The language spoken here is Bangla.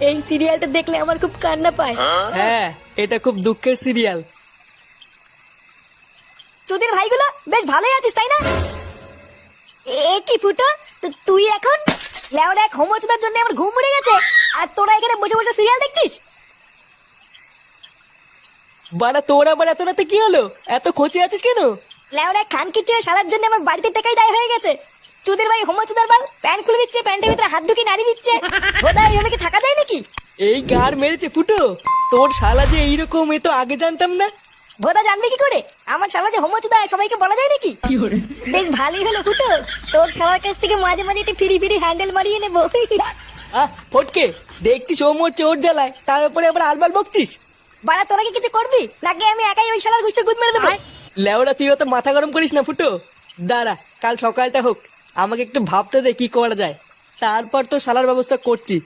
এই সিরিয়ালটা দেখলে আমার খুব কান্না পায়। হ্যাঁ, এটা খুব দুঃখের সিরিয়াল। তোদের ভাইগুলো বেশ ভালোই আছিস তাই না? এ কি ফুটো, তুই এখন লেওড়া এক হোমোচোদার জন্য আমার ঘুম উড়ে গেছে, আর তোরা এখানে বসে বসে সিরিয়াল দেখছিস? বাড়া তোর আবার এত রাতে কি হলো? এত খোঁচে আছিস কেন? লেওড়া খান কিচ্ছে শালার জন্য আমার বাড়িতে টাকাই দায় হয়ে গেছে। চুদির ভাই হোমোচোদার বাল প্যান্ট খুলে দিচ্ছে, প্যান্টের ভিতরে হাত ঢুকিয়ে নাড়ি দিচ্ছে। বোধহয় এইভাবে কি থাকা যায় নাকি? এই গার মেরেছে ফুটো, তোর শালা যে এইরকম, এ তো আগে জানতাম না। ভোদা জানবে কি করে আমার শালা যে হোমোচোদা সবাইকে বলা যায় নাকি? বেশ ভালোই হলো ফুটো, তোর শালার কাছ থেকে মাঝে মাঝে একটু ফিরি ফিরি হ্যান্ডেল মারিয়ে নেবো। ফটকে, দেখছিস ও মরছে ওর জ্বালায়, তার উপরে আবার আলবাল বকছিস। বাড়া তোরা কি কিছু করবি নাকি আমি একাই ওই শালার গুষ্টি গুদ মেরে দেবো? লেওড়া তুই অত মাথা গরম করিস না ফুটো। দাঁড়া, কাল সকালটা হোক, আমাকে একটু ভাবতে দে কি করা যায়, তারপর তো শালার ব্যবস্থা করছি।